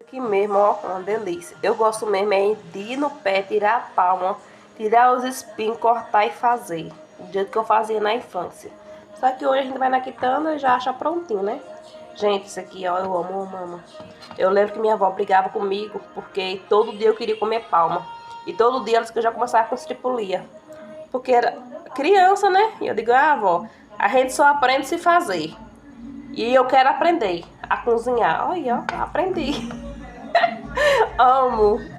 Aqui mesmo, ó, uma delícia. Eu gosto mesmo é de ir no pé, tirar a palma, tirar os espinhos, cortar e fazer. Do jeito que eu fazia na infância. Só que hoje a gente vai na quitanda e já acha prontinho, né? Gente, isso aqui, ó, eu amo. Eu lembro que minha avó brigava comigo, porque todo dia eu queria comer palma. E todo dia elas que eu já começava com estripulia. Porque era criança, né? E eu digo, ah, avó, a gente só aprende se fazer. E eu quero aprender a cozinhar. Olha, ó, aprendi. Amo.